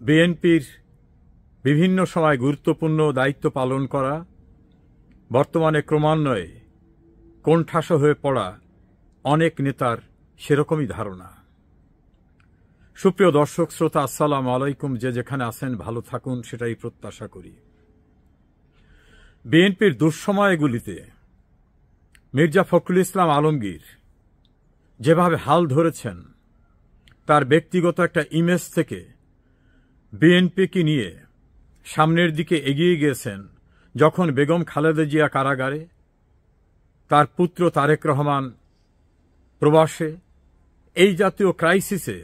বিএনপির বিভিন্ন সময় গুরুত্বপূর্ণ দায়িত্ব পালন করা, বর্তমানে ক্রমান্বয়ে কোণঠাসা হয়ে পড়া অনেক নেতার সেরকমই ধারণা। সুপ্রিয় দর্শক শ্রোতা, আসসালামু আলাইকুম। যে যেখানে আছেন ভালো থাকুন, সেটাই প্রত্যাশা করি। বিএনপির দুঃসময়গুলিতে মির্জা ফখরুল ইসলাম আলমগীর যেভাবে হাল ধরেছেন, তার ব্যক্তিগত একটা ইমেজ থেকে বিএনপিকে নিয়ে সামনের দিকে এগিয়ে গিয়েছেন। যখন বেগম খালেদা জিয়া কারাগারে, তার পুত্র তারেক রহমান প্রবাসে, এই জাতীয় ক্রাইসিসে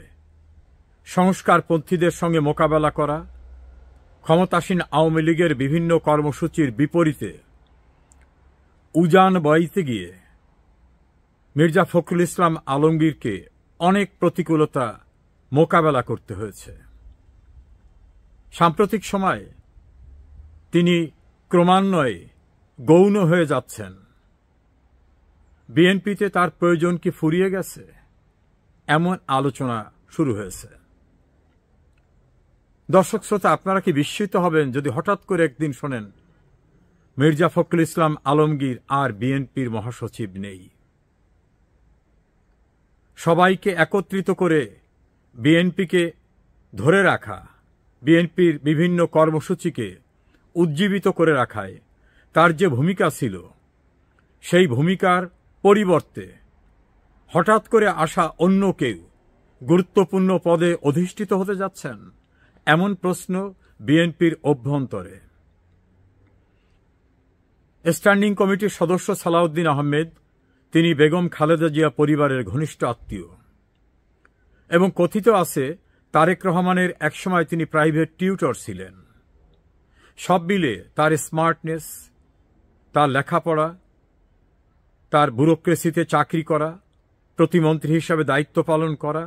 সংস্কারপন্থীদের সঙ্গে মোকাবেলা করা, ক্ষমতাসীন আওয়ামী লীগের বিভিন্ন কর্মসূচির বিপরীতে উজান বইতে গিয়ে মির্জা ফখরুল ইসলাম আলমগীরকে অনেক প্রতিকূলতা মোকাবেলা করতে হয়েছে। সাম্প্রতিক সময়ে তিনি ক্রমান্বয়ে গৌণ হয়ে যাচ্ছেন। বিএনপিতে তার প্রয়োজন কি ফুরিয়ে গেছে, এমন আলোচনা শুরু হয়েছে। দর্শক শ্রোতা, আপনারা কি বিস্মিত হবেন যদি হঠাৎ করে একদিন শোনেন মির্জা ফখরুল ইসলাম আলমগীর আর বিএনপির মহাসচিব নেই? সবাইকে একত্রিত করে বিএনপিকে ধরে রাখা, বিএনপির বিভিন্ন কর্মসূচিকে উজ্জীবিত করে রাখায় তার যে ভূমিকা ছিল, সেই ভূমিকার পরিবর্তে হঠাৎ করে আসা অন্য কেউ গুরুত্বপূর্ণ পদে অধিষ্ঠিত হতে যাচ্ছেন, এমন প্রশ্ন বিএনপির অভ্যন্তরে। স্ট্যান্ডিং কমিটির সদস্য সালাউদ্দিন আহমেদ, তিনি বেগম খালেদা জিয়া পরিবারের ঘনিষ্ঠ আত্মীয় এবং কথিত আছে তারেক রহমানের একসময় তিনি প্রাইভেট টিউটর ছিলেন। সব মিলে তার স্মার্টনেস, তার লেখাপড়া, তার ব্যুরোক্রেসিতে চাকরি করা, প্রতিমন্ত্রী হিসাবে দায়িত্ব পালন করা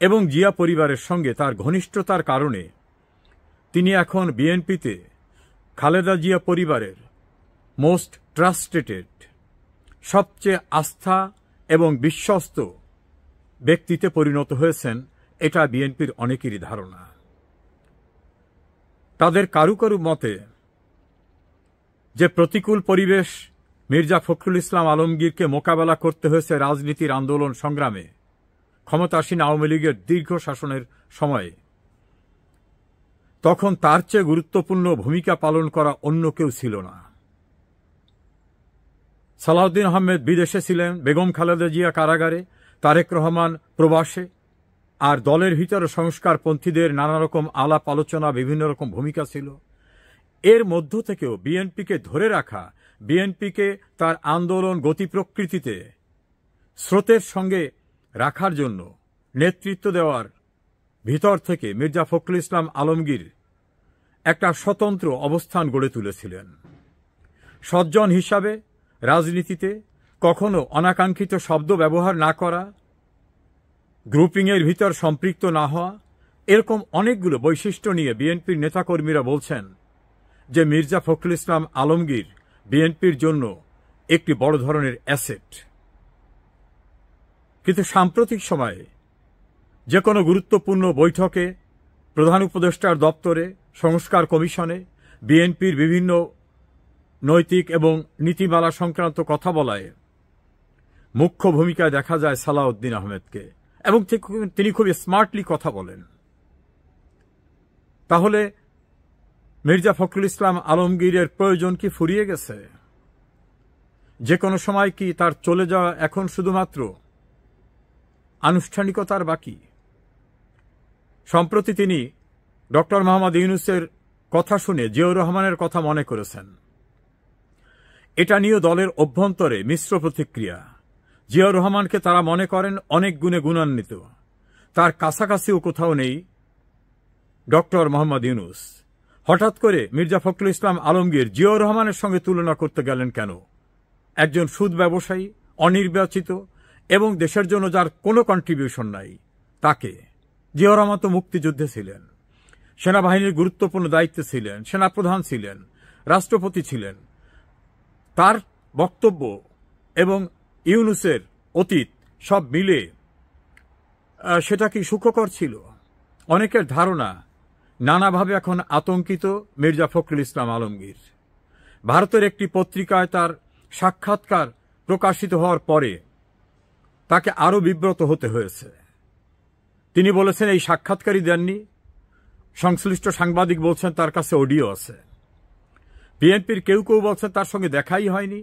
এবং জিয়া পরিবারের সঙ্গে তার ঘনিষ্ঠতার কারণে তিনি এখন বিএনপিতে খালেদা জিয়া পরিবারের মোস্ট ট্রাস্টেড, সবচেয়ে আস্থা এবং বিশ্বস্ত ব্যক্তিতে পরিণত হয়েছেন। এটা বিএনপির অনেকেরই ধারণা। তাদের কারু কারু মতে যে প্রতিকূল পরিবেশ মির্জা ফখরুল ইসলাম আলমগীরকে মোকাবেলা করতে হয়েছে রাজনীতির আন্দোলন সংগ্রামে, ক্ষমতাসীন আওয়ামী লীগের দীর্ঘ শাসনের সময়ে, তখন তার চেয়ে গুরুত্বপূর্ণ ভূমিকা পালন করা অন্য কেউ ছিল না। সালাউদ্দিন আহমেদ বিদেশে ছিলেন, বেগম খালেদা জিয়া কারাগারে, তারেক রহমান প্রবাসে, আর দলের ভিতরে সংস্কারপন্থীদের নানা রকম আলাপ আলোচনা, বিভিন্ন রকম ভূমিকা ছিল। এর মধ্য থেকেও বিএনপিকে ধরে রাখা, বিএনপিকে তার আন্দোলন গতি প্রকৃতিতে স্রোতের সঙ্গে রাখার জন্য নেতৃত্ব দেওয়ার ভিতর থেকে মির্জা ফখরুল ইসলাম আলমগীর একটা স্বতন্ত্র অবস্থান গড়ে তুলেছিলেন। সজ্জন হিসাবে রাজনীতিতে কখনো অনাকাঙ্ক্ষিত শব্দ ব্যবহার না করা, গ্রুপিংয়ের ভিতর সম্পৃক্ত না হওয়া, এরকম অনেকগুলো বৈশিষ্ট্য নিয়ে বিএনপির নেতাকর্মীরা বলছেন যে মির্জা ফখরুল ইসলাম আলমগীর বিএনপির জন্য একটি বড় ধরনের অ্যাসেট। কিন্তু সাম্প্রতিক সময়ে যে কোনো গুরুত্বপূর্ণ বৈঠকে, প্রধান উপদেষ্টার দপ্তরে, সংস্কার কমিশনে বিএনপির বিভিন্ন নৈতিক এবং নীতিমালা সংক্রান্ত কথা বলায় মুখ্য ভূমিকায় দেখা যায় সালাউদ্দিন আহমেদকে, এবং তিনি খুব স্মার্টলি কথা বলেন। তাহলে মির্জা ফখরুল ইসলাম আলমগীরের প্রয়োজন কি ফুরিয়ে গেছে? যে কোনো সময় কি তার চলে যাওয়া এখন শুধুমাত্র আনুষ্ঠানিকতার বাকি? সম্প্রতি তিনি ডক্টর মোহাম্মদ ইউনূসের কথা শুনে জিয়াউর রহমানের কথা মনে করেছেন। এটা নিয়ে দলের অভ্যন্তরে মিশ্র প্রতিক্রিয়া। জিয়াউর রহমানকে তারা মনে করেন অনেক গুণে গুণান্বিত, তার কাছাকাছিও কোথাও নেই ডক্টর মোহাম্মদ ইউনূস। হঠাৎ করে মির্জা ফখরুল ইসলাম আলমগীর জিয়াউর রহমানের সঙ্গে তুলনা করতে গেলেন কেন? একজন সুদ ব্যবসায়ী, অনির্বাচিত এবং দেশের জন্য যার কোনো কন্ট্রিবিউশন নাই, তাকে। জিয়াউর রহমান তো মুক্তিযুদ্ধে ছিলেন, সেনাবাহিনীর গুরুত্বপূর্ণ দায়িত্বে ছিলেন, সেনাপ্রধান ছিলেন, রাষ্ট্রপতি ছিলেন। তার বক্তব্য এবং ইউনূসের অতীত সব মিলে সেটা কি সুখকর ছিল? অনেকের ধারণা নানাভাবে এখন আতঙ্কিত মির্জা ফখরুল ইসলাম আলমগীর। ভারতের একটি পত্রিকায় তার সাক্ষাৎকার প্রকাশিত হওয়ার পরে তাকে আরও বিব্রত হতে হয়েছে। তিনি বলেছেন এই সাক্ষাৎকারই দেননি, সংশ্লিষ্ট সাংবাদিক বলছেন তার কাছে অডিও আছে। বিএনপির কেউ কেউ বলছেন তার সঙ্গে দেখাই হয়নি,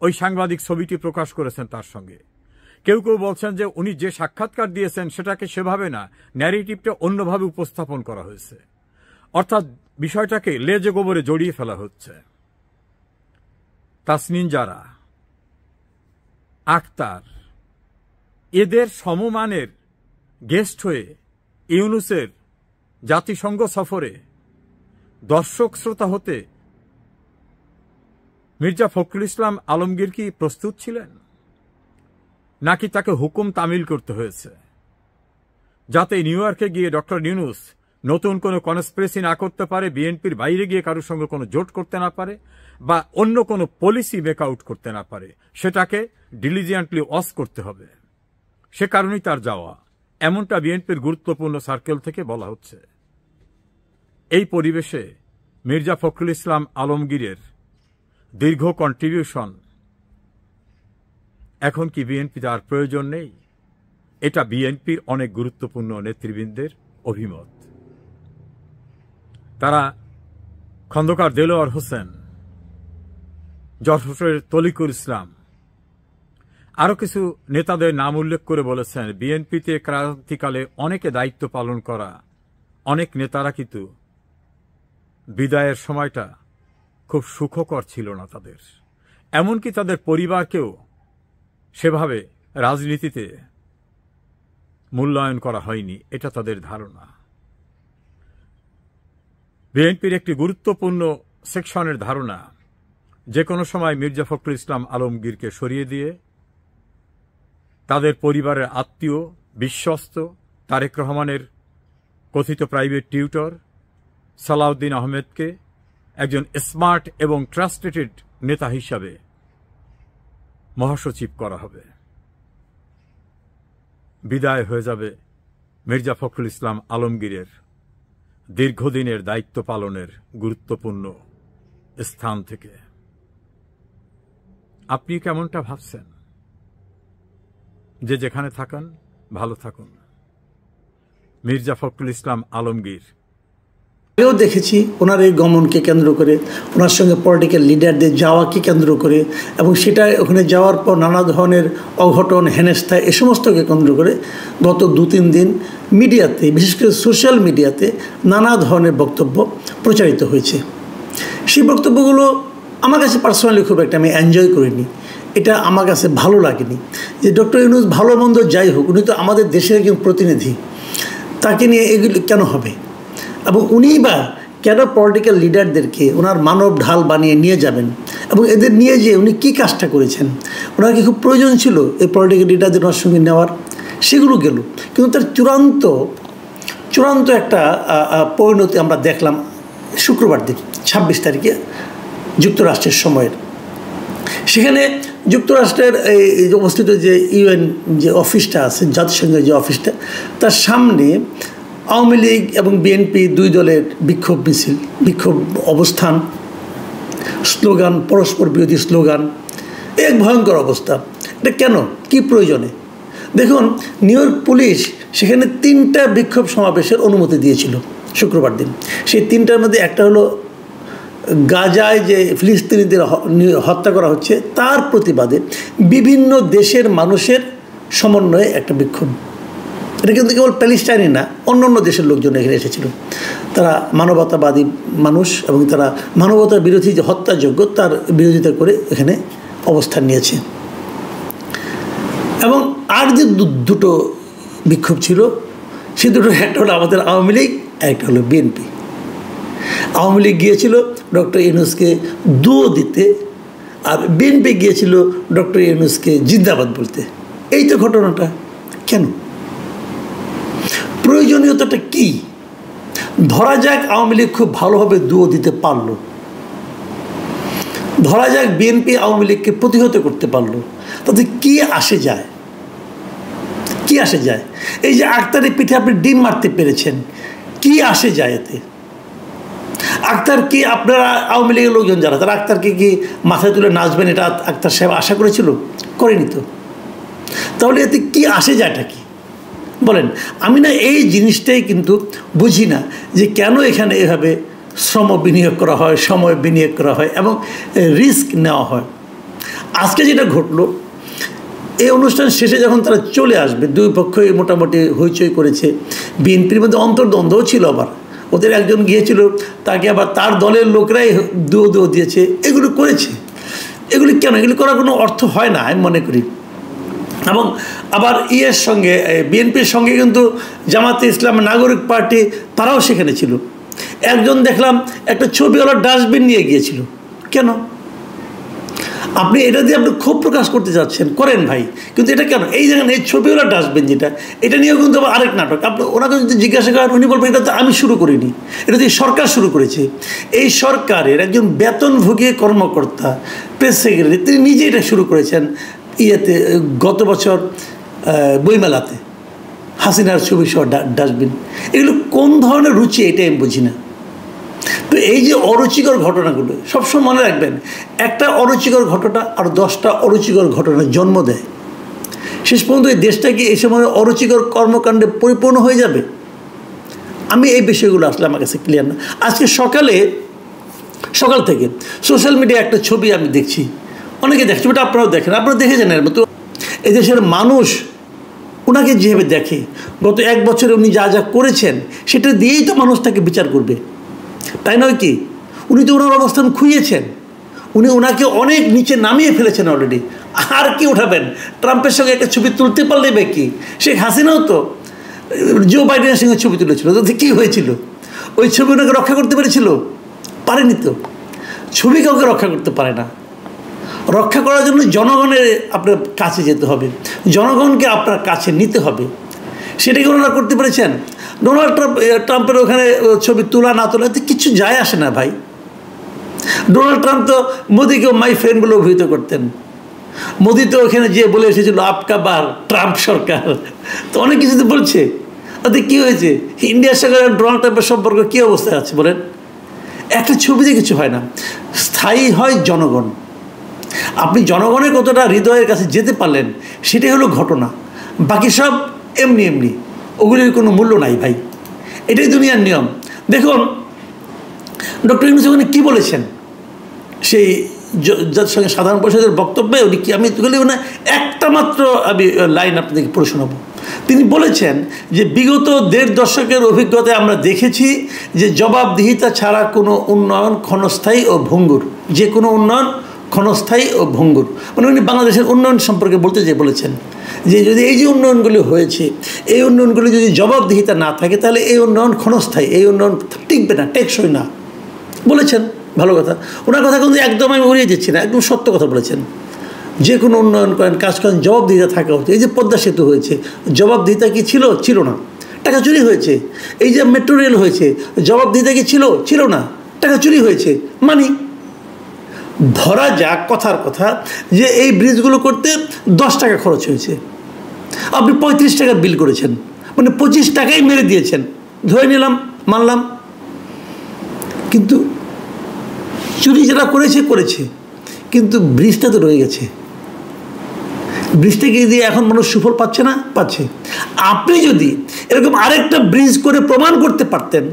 ওই সাংবাদিক ছবিটি প্রকাশ করেছেন তার সঙ্গে। কেউ কেউ বলছেন যে উনি যে সাক্ষাৎকার দিয়েছেন সেটাকে সেভাবে না, ন্যারেটিভটা অন্যভাবে উপস্থাপন করা হয়েছে, অর্থাৎ বিষয়টাকে লেজে গোবরে জড়িয়ে ফেলা হচ্ছে। তাসনিম জারা, আক্তার, এদের সমমানের গেস্ট হয়ে ইউনুসের জাতিসংঘ সফরে দর্শক শ্রোতা হতে মির্জা ফখরুল ইসলাম আলমগীর কি প্রস্তুত ছিলেন, নাকি তাকে হুকুম তামিল করতে হয়েছে যাতে নিউ ইয়র্কে গিয়ে ডক্টর ইউনূস নতুন কোনো কনস্পিরেসি না করতে পারে, বিএনপির বাইরে গিয়ে কারোর সঙ্গে কোনো জোট করতে না পারে, বা অন্য কোনো পলিসি মেক আউট করতে না পারে, সেটাকে ডিলিজেন্টলি ওয়াচ করতে হবে। সে কারণেই তার যাওয়া, এমনটা বিএনপির গুরুত্বপূর্ণ সার্কেল থেকে বলা হচ্ছে। এই পরিবেশে মির্জা ফখরুল ইসলাম আলমগীরের দীর্ঘ কন্ট্রিবিউশন এখন কি বিএনপি তার প্রয়োজন নেই? এটা বিএনপির অনেক গুরুত্বপূর্ণ নেতৃবৃন্দের অভিমত। তারা খন্দকার দেলোয়ার হোসেন, যশোরের তলিকুল ইসলাম, আরও কিছু নেতাদের নাম উল্লেখ করে বলেছেন বিএনপিতে ক্রান্তিকালে অনেকে দায়িত্ব পালন করা অনেক নেতারা কিন্তু বিদায়ের সময়টা খুব সুখকর ছিল না তাদের, এমনকি তাদের পরিবারকেও সেভাবে রাজনীতিতে মূল্যায়ন করা হয়নি, এটা তাদের ধারণা। বিএনপির একটি গুরুত্বপূর্ণ সেকশনের ধারণা যে কোনো সময় মির্জা ফখরুল ইসলাম আলমগীরকে সরিয়ে দিয়ে তাদের পরিবারের আত্মীয়, বিশ্বস্ত তারেক রহমানের কথিত প্রাইভেট টিউটর সালাউদ্দিন আহমেদকে একজন স্মার্ট এবং ট্রাস্টেড নেতা হিসাবে মহাসচিব করা হবে। বিদায় হয়ে যাবে মির্জা ফখরুল ইসলাম আলমগীরের দীর্ঘদিনের দায়িত্ব পালনের গুরুত্বপূর্ণ স্থান থেকে। আপনি কেমনটা ভাবছেন? যে যেখানে থাকেন ভালো থাকুন। মির্জা ফখরুল ইসলাম আলমগীর আগেও দেখেছি ওনার এই গমনকে কেন্দ্র করে, ওনার সঙ্গে পলিটিক্যাল লিডারদের যাওয়াকে কেন্দ্র করে, এবং সেটা ওখানে যাওয়ার পর নানা ধরনের অঘটন, হেনস্থা, এ সমস্তকে কেন্দ্র করে গত 2-3 দিন মিডিয়াতে, বিশেষ করে সোশ্যাল মিডিয়াতে নানা ধরনের বক্তব্য প্রচারিত হয়েছে। সেই বক্তব্যগুলো আমার কাছে পার্সোনালি খুব একটা আমি এনজয় করিনি, এটা আমার কাছে ভালো লাগেনি। যে ডক্টর ইউনূস ভালো মন্দ যাই হোক, উনি তো আমাদের দেশের একজন প্রতিনিধি, তাকে নিয়ে এগুলি কেন হবে? এবং উনিই বা কেন পলিটিক্যাল লিডারদেরকে ওনার মানব ঢাল বানিয়ে নিয়ে যাবেন, এবং এদের নিয়ে যে উনি কী কাজটা করেছেন? ওনার কি খুব প্রয়োজন ছিল এই পলিটিক্যাল লিডারদের ওনার সঙ্গে নেওয়ার? সেগুলো গেল, কিন্তু তার চূড়ান্ত একটা পরিণতি আমরা দেখলাম শুক্রবার দিন 26 তারিখে যুক্তরাষ্ট্রের সময়ের। সেখানে যুক্তরাষ্ট্রের এই অবস্থিত যে ইউএন যে অফিসটা আছে, জাতিসংঘের যে অফিসটা, তার সামনে আওয়ামী লীগ এবং বিএনপি দুই দলের বিক্ষোভ মিছিল, বিক্ষোভ অবস্থান, স্লোগান, পরস্পর বিরোধী স্লোগান, এক ভয়ঙ্কর অবস্থা। এটা কেন, কি প্রয়োজনে? দেখুন, নিউ ইয়র্ক পুলিশ সেখানে 3টা বিক্ষোভ সমাবেশের অনুমতি দিয়েছিল শুক্রবার দিন। সেই 3টার মধ্যে একটা হলো গাজায় যে ফিলিস্তিনিদের হত্যা করা হচ্ছে তার প্রতিবাদে বিভিন্ন দেশের মানুষের সমন্বয়ে একটা বিক্ষোভ। এটা কিন্তু কেবল প্যালেস্টাইনই না, অন্য দেশের লোকজন এখানে এসেছিল। তারা মানবতাবাদী মানুষ এবং তারা মানবতার বিরোধী যে হত্যাযোগ্য তার বিরোধিতা করে এখানে অবস্থান নিয়েছে। এবং আর যে দুটো বিক্ষোভ ছিল, সে দুটো, একটা হলো আমাদের আওয়ামী লীগ, একটা হলো বিএনপি। আওয়ামী লীগ গিয়েছিল ডক্টর ইউনূসকে দুয়ো দিতে, আর বিএনপি গিয়েছিল ডক্টর ইউনূসকে জিন্দাবাদ বলতে। এই তো ঘটনাটা। কেন? প্রয়োজনীয়তাটা কি? ধরা যাক আওয়ামী লীগ খুব ভালোভাবে দুয়ো দিতে পারলো, ধরা যাক বিএনপি আওয়ামী লীগকে প্রতিহত করতে পারলো, তাতে কি আসে যায়? কি আসে যায়? এই যে আক্তারের পিঠে আপনি ডিম মারতে পেরেছেন, কি আসে যায় এতে? আক্তার কি, আপনারা আওয়ামী লীগের লোকজন যারা, তারা আক্তারকে কি মাথায় তুলে নাচবেন এটা আক্তার সাহেব আশা করেছিল? করেনি তো। তাহলে এতে কি আসে যায়টা কি বলেন? আমি না এই জিনিসটাই কিন্তু বুঝি না যে কেন এখানে এভাবে শ্রম বিনিয়োগ করা হয়, সময় বিনিয়োগ করা হয় এবং রিস্ক নেওয়া হয়। আজকে যেটা ঘটলো, এই অনুষ্ঠান শেষে যখন তারা চলে আসবে, দুই পক্ষই মোটামুটি হইচই করেছে, বিএনপির মধ্যে অন্তর্দ্বন্দ্বও ছিল, আবার ওদের একজন গিয়েছিল, তাকে আবার তার দলের লোকরাই দুয়ো দিয়েছে, এগুলো করেছে। এগুলি কেন? এগুলি করার কোনো অর্থ হয় না আমি মনে করি। এবং আবার ইয়ের সঙ্গে, বিএনপির সঙ্গে কিন্তু জামাতে ইসলাম, নাগরিক পার্টি, তারাও সেখানে ছিল। একজন দেখলাম একটা ছবিওয়ালা ডাস্টবিন নিয়ে গিয়েছিল। কেন? আপনি এটা দিয়ে আপনি ক্ষোভ প্রকাশ করতে যাচ্ছেন, করেন ভাই, কিন্তু এটা কেন? এই জায়গায় এই ছবিওয়ালা ডাস্টবিন যেটা, এটা নিয়েও কিন্তু আবার আরেক নাটক। আপনি ওনাকে যদি জিজ্ঞাসা করেন, উনি বলবেন এটা তো আমি শুরু করিনি, এটা তো সরকার শুরু করেছে। এই সরকারের একজন বেতনভোগী কর্মকর্তা, প্রেস সেক্রেটারি, তিনি নিজে এটা শুরু করেছেন ইয়েতে, গত বছর বইমেলাতে হাসিনার ছবি সহ ডাস্টবিন। এগুলো কোন ধরনের রুচি, এটা আমি বুঝি না। তো এই যে অরুচিকর ঘটনাগুলো সবসময় মনে রাখবেন, একটা অরুচিকর ঘটনা আর 10টা অরুচিকর ঘটনার জন্ম দেয়। শেষ পর্যন্ত এই দেশটা কি এই সময় অরুচিকর কর্মকাণ্ডে পরিপূর্ণ হয়ে যাবে? আমি এই বিষয়গুলো আসলে আমার কাছে ক্লিয়ার না। আজকে সকাল থেকে সোশ্যাল মিডিয়ায় একটা ছবি আমি দেখছি, অনেকে দেখছি, ওটা আপনারাও দেখেন, আপনারা দেখেছেন। এর মতো এই দেশের মানুষ ওনাকে যেভাবে দেখে, গত 1 বছরে উনি যা যা করেছেন সেটা দিয়েই তো মানুষ তাকে বিচার করবে, তাই নয় কি? উনি তো ওনার অবস্থান খুইয়েছেন, উনি ওনাকে অনেক নিচে নামিয়ে ফেলেছেন অলরেডি। আর কি উঠাবেন? ট্রাম্পের সঙ্গে একটা ছবি তুলতে পারলে বা কি? শেখ হাসিনাও তো জো বাইডেনের সঙ্গে ছবি তুলেছিল, তাতে কী হয়েছিল? ওই ছবি ওনাকে রক্ষা করতে পেরেছিল? পারেনি তো। ছবি কাউকে রক্ষা করতে পারে না। রক্ষা করার জন্য জনগণের আপনার কাছে যেতে হবে, জনগণকে আপনার কাছে নিতে হবে। সেটাকে ওনারা করতে পেরেছেন? ডোনাল্ড ট্রাম্পের ওখানে ছবি তোলা না তোলা এতে কিছু যায় আসে না ভাই। ডোনাল্ড ট্রাম্প তো মোদিকেও মাই ফ্রেন্ড বলে অভিহিত করতেন। মোদি তো ওখানে যেয়ে বলে এসেছিল আপকা বার ট্রাম্প সরকার, তো অনেক কিছু তো বলছে। তাতে কী হয়েছে? ইন্ডিয়ার সঙ্গে ডোনাল্ড ট্রাম্পের সম্পর্ক কী অবস্থায় আছে বলেন? একটা ছবিতে কিছু হয় না, স্থায়ী হয় জনগণ। আপনি জনগণের কতটা হৃদয়ের কাছে যেতে পারলেন সেটাই হলো ঘটনা। বাকি সব এমনি এমনি, ওগুলির কোনো মূল্য নাই ভাই। এটাই দুনিয়ার নিয়ম। দেখুন ডক্টর ইউনূস ওখানে কী বলেছেন, সেই যার সঙ্গে সাধারণ পরিষদের বক্তব্যে উনি কি, আমি বলি না একটা মাত্র আমি লাইন আপনাদেরকে পড়ে শোনাবো। তিনি বলেছেন যে বিগত 1.5 দশকের অভিজ্ঞতায় আমরা দেখেছি যে জবাবদিহিতা ছাড়া কোনো উন্নয়ন ক্ষণস্থায়ী ও ভঙ্গুর, যে কোনো উন্নয়ন ক্ষণস্থায়ী ও ভঙ্গুর। মানে উনি বাংলাদেশের উন্নয়ন সম্পর্কে বলতে যে বলেছেন যে যদি এই যে উন্নয়নগুলি হয়েছে, এই উন্নয়নগুলি যদি জবাবদিহিতা না থাকে তাহলে এই উন্নয়ন ক্ষণস্থায়ী, এই উন্নয়ন টিকবে না, টেকসই না বলেছেন। ভালো কথা, ওনার কথা কিন্তু একদম আমি উড়িয়ে দিচ্ছি না, একদম সত্য কথা বলেছেন। যে কোনো উন্নয়ন করেন, কাজ করেন, জবাবদিহিতা থাকা উচিত। এই যে পদ্মা সেতু হয়েছে, জবাবদিহিতা কি ছিল? ছিল না, টাকা চুরি হয়েছে। এই যে মেট্রো রেল হয়েছে, জবাবদিহিতা কি ছিল? ছিল না, টাকা চুরি হয়েছে। মানে ধরা যাক কথার কথা যে এই ব্রিজগুলো করতে 10 টাকা খরচ হয়েছে, আপনি 35 টাকা বিল করেছেন, মানে 25 টাকাই মেরে দিয়েছেন, ধরে নিলাম, মানলাম। কিন্তু চুরি যারা করেছে, কিন্তু ব্রিজটা তো রয়ে গেছে। ব্রিজটাকে দিয়ে এখন মানুষ সুফল পাচ্ছে না? পাচ্ছে। আপনি যদি এরকম আরেকটা ব্রিজ করে প্রমাণ করতে পারতেন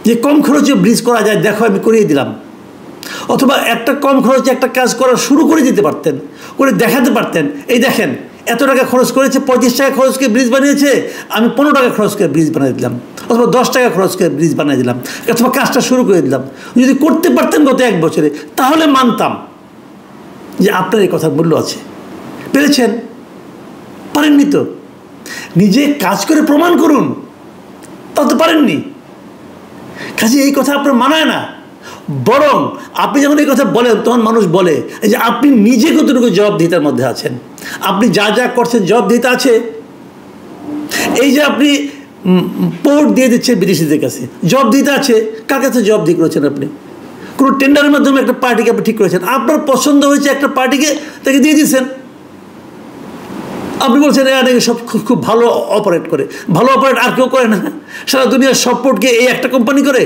যে কম খরচে ব্রিজ করা যায়, দেখো আমি করিয়ে দিলাম, অথবা একটা কম খরচে একটা কাজ করা শুরু করে দিতে পারতেন, করে দেখাতে পারতেন, এই দেখেন এত টাকা খরচ করেছে, 35 টাকা খরচ করে ব্রিজ বানিয়েছে, আমি 15 টাকা খরচ করে ব্রিজ বানিয়ে দিলাম, অথবা 10 টাকা খরচ করে ব্রিজ বানিয়ে দিলাম, অথবা কাজটা শুরু করে দিলাম। যদি করতে পারতেন গত 1 বছরে, তাহলে মানতাম যে আপনার এই কথার মূল্য আছে। পেরেছেন? পারেননি তো। নিজে কাজ করে প্রমাণ করুন, তা তো পারেননি। কাজে এই কথা আপনার মানায় না। বরং আপনি যখন এই কথা বলেন তখন মানুষ বলে যে আপনি নিজে কতটুকু জবাবদিহিতার মধ্যে আছেন, আপনি যা যা করছেন জবাবদিহিতা আছে। এই যে আপনি পোর্ট দিয়ে দিচ্ছেন বিদেশিদের কাছে, জবাবদিহিতা আছে। কার কাছে জবাবদিহি করেছেন? আপনি কোনো টেন্ডারের মাধ্যমে একটা পার্টিকে আপনি ঠিক করেছেন, আপনার পছন্দ হয়েছে একটা পার্টিকে, তাকে দিয়ে দিয়েছেন। আপনি বলছেন এরা নাকি সব খুব খুব ভালো অপারেট করে। ভালো অপারেট আর কেউ করে না। সারা দুনিয়ার সব পোর্টকে এই একটা কোম্পানি করে?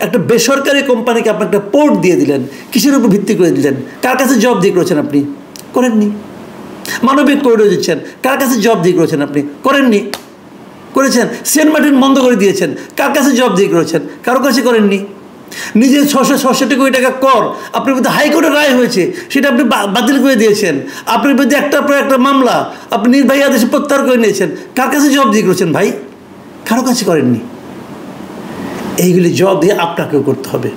একটা বেসরকারি কোম্পানিকে আপনি একটা পোর্ট দিয়ে দিলেন, কিসের উপর ভিত্তি করে দিলেন? কার কাছে জব দিয়ে করেছেন আপনি? করেননি। মানবিক করিডোর দিচ্ছেন, কার কাছে জব দিয়ে করেছেন আপনি? করেননি। করেছেন সেন্ট মার্টিন বন্ধ করে দিয়েছেন, কার কাছে জব দিয়ে করেছেন? কারো কাছে করেননি। নিজের 666 কোটি টাকা কর আপনার বিরুদ্ধে হাইকোর্টের রায় হয়েছে, সেটা আপনি বাতিল করে দিয়েছেন। আপনার বিরুদ্ধে একটার পর একটা মামলা আপনি নির্বাহী আদেশে প্রত্যাহার করে নিয়েছেন। কার কাছে জব দিয়ে করেছেন ভাই? কারো কাছে করেননি। এইগুলি জব দিয়ে আপনাকেও করতে হবে।